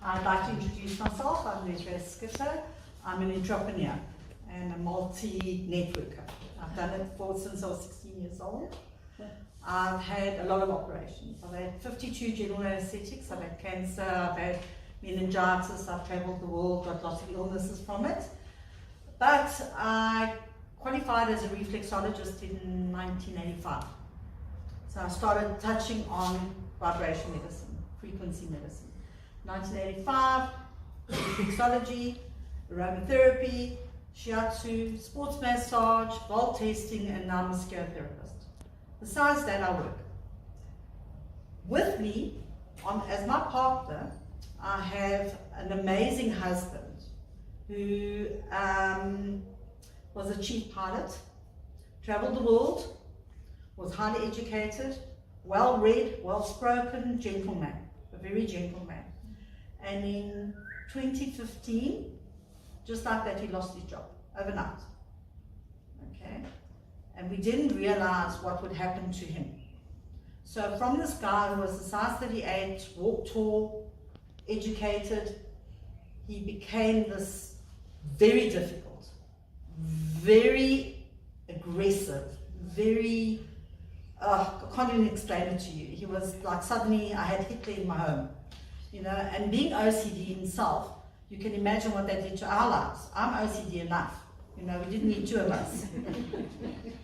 I'd like to introduce myself. I'm Leslie Skipper. I'm an entrepreneur and a multi-networker. I've done it since I was 16 years old. I've had a lot of operations. I've had 52 general anesthetics, I've had cancer, I've had meningitis, I've travelled the world, got lots of illnesses from it. But I qualified as a reflexologist in 1985. So I started touching on vibration medicine, frequency medicine. 1985, reflexology, aromatherapy, shiatsu, sports massage, Gall testing, and now I'm a sclerotherapist. Besides that, I work. With me, as my partner, I have an amazing husband who was a chief pilot, traveled the world, was highly educated, well-read, well-spoken, gentleman, a very gentle man. And in 2015, just like that, he lost his job overnight. Okay? And we didn't realize what would happen to him. So from this guy who was a size 38, walked tall, educated, he became this very difficult, very aggressive, very, I can't even explain it to you. He was like, suddenly I had Hitler in my home, you know, and being OCD himself, you can imagine what that did to our lives. I'm OCD enough, you know, we didn't need two of us.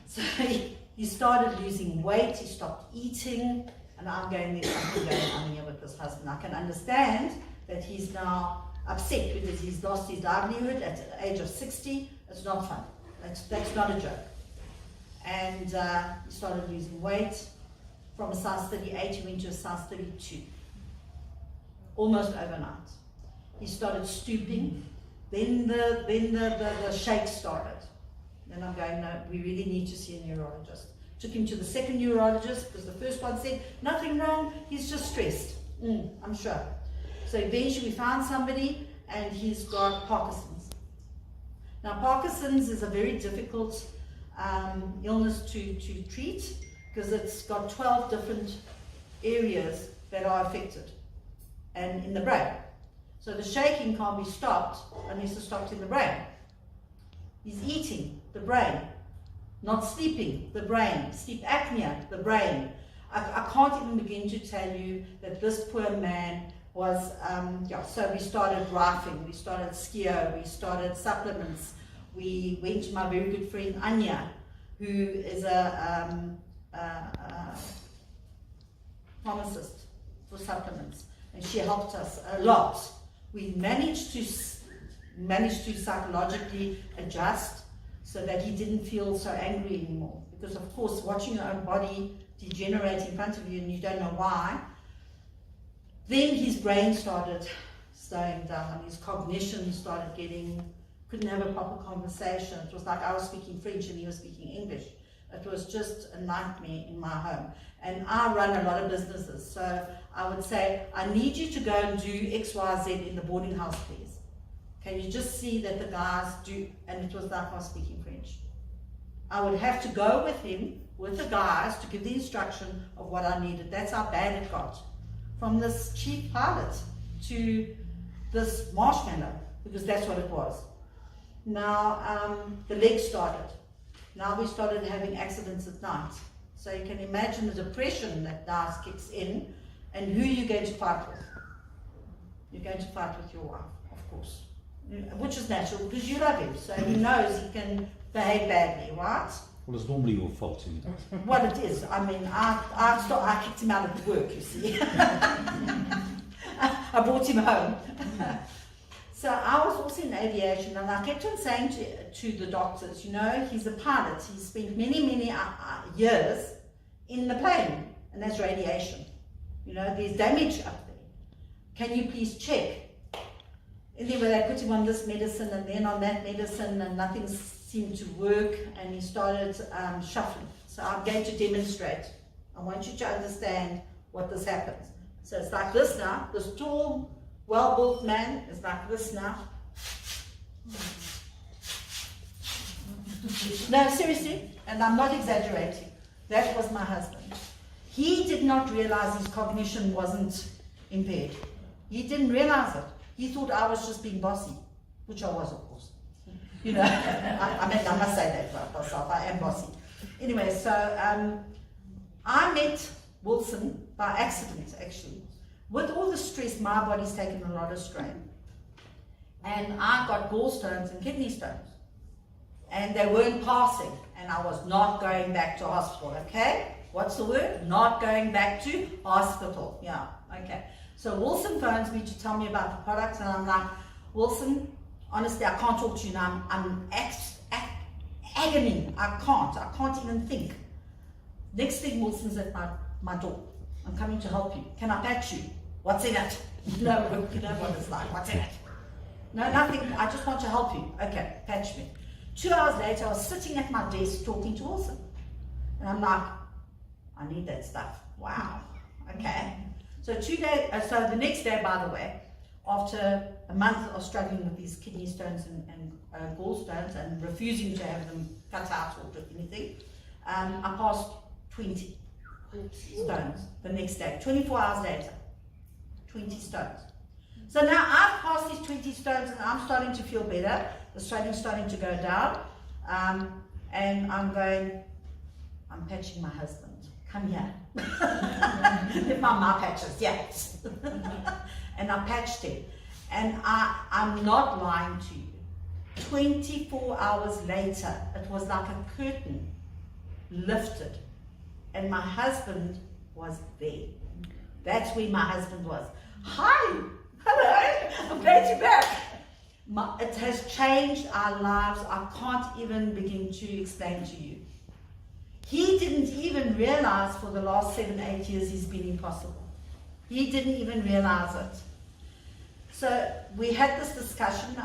So he started losing weight, he stopped eating, and I'm going, there's something going on here with this husband. I can understand that he's now upset because he's lost his livelihood at the age of 60. It's not fun. That's not a joke. And he started losing weight. From a size 38, he went to a size 32. Almost overnight. He started stooping. Then the shake started. Then I'm going, no, we really need to see a neurologist. Took him to the second neurologist because the first one said, nothing wrong, he's just stressed. I'm sure. So eventually we found somebody and he's got Parkinson's. Now Parkinson's is a very difficult illness to treat because it's got 12 different areas that are affected and in the brain. So the shaking can't be stopped unless it's stopped in the brain. He's eating, the brain. Not sleeping, the brain. Sleep apnea, the brain. I can't even begin to tell you that this poor man was, so we started rifing, we started skio, we started supplements. We went to my very good friend Anya, who is a pharmacist for supplements, and she helped us a lot. We managed to psychologically adjust so that he didn't feel so angry anymore. Because of course, watching your own body degenerate in front of you and you don't know why, then his brain started slowing down, his cognition started couldn't have a proper conversation. It was like I was speaking French and he was speaking English. It was just a nightmare in my home. And I run a lot of businesses, so I would say, I need you to go and do X, Y, Z in the boarding house, please. Can you just see that the guys do, and it was like I was speaking French. I would have to go with him, with the guys, to give the instruction of what I needed. That's how bad it got. From this cheap pilot to this marshmallow, because that's what it was. Now, the legs started. Now we started having accidents at night. So you can imagine the depression that now kicks in, and who you're going to fight with. You're going to fight with your wife, of course. Which is natural because you love him, so he knows he can behave badly, right? Well, it's normally your fault, isn't it? Well, it is. I mean, I kicked him out of work, you see. I brought him home. So I was also in aviation, and I kept on saying to the doctors, you know, he's a pilot. He's spent many years in the plane, and that's radiation. You know, there's damage up there. Can you please check? And then when they put him on this medicine and then on that medicine, and nothing seemed to work, and he started shuffling. So I'm going to demonstrate. I want you to understand what this happens. So it's like this now. This tall, well-built man is like this now. No, seriously, and I'm not exaggerating. That was my husband. He did not realize his cognition wasn't impaired. He didn't realize it. He thought I was just being bossy, which I was, of course. You know, I mean, I must say that about myself. I am bossy. Anyway, so I met Wilson by accident, actually. With all the stress, my body's taken a lot of strain. And I got gallstones and kidney stones. And they weren't passing. And I was not going back to hospital, okay? What's the word? Not going back to hospital. Yeah, okay. So Wilson phones me to tell me about the products, and I'm like, Wilson, honestly, I can't talk to you now. I'm agony. I can't even think. Next thing, Wilson's at my door. I'm coming to help you. Can I patch you? What's in it? No, you know what it's like. What's in it? No, nothing. I just want to help you. Okay, patch me. 2 hours later, I was sitting at my desk talking to Wilson. And I'm like, I need that stuff. Wow. Okay. So so the next day, by the way, after a month of struggling with these kidney stones and gallstones and refusing to have them cut out or do anything, I passed 20 stones the next day. 24 hours later, 20 stones. So now I've passed these 20 stones and I'm starting to feel better. The straining's starting to go down. And I'm patching my husband. Come here. With my patches, yes. And I patched him. And I'm not lying to you. 24 hours later, it was like a curtain lifted. And my husband was there. That's where my husband was. Hi, hello, I'm glad you're back. It has changed our lives. I can't even begin to explain to you. He didn't even realize for the last 7-8 years he's been impossible. He didn't even realize it. So we had this discussion.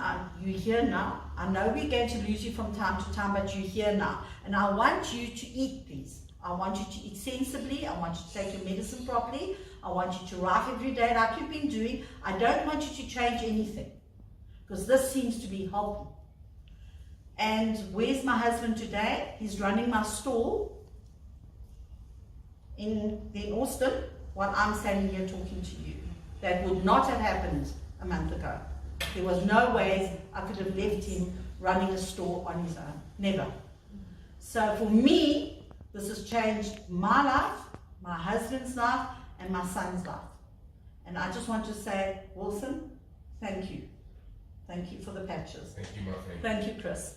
You're here now. I know we're going to lose you from time to time, but you're here now. And I want you to eat these. I want you to eat sensibly. I want you to take your medicine properly. I want you to write every day like you've been doing. I don't want you to change anything, because this seems to be helping. And where's my husband today? He's running my store in Austin while I'm standing here talking to you. That would not have happened a month ago. There was no way I could have left him running a store on his own. Never. So for me, this has changed my life, my husband's life, and my son's life. And I just want to say, Wilson, thank you. Thank you for the patches. Thank you, my friend. Thank you, Chris.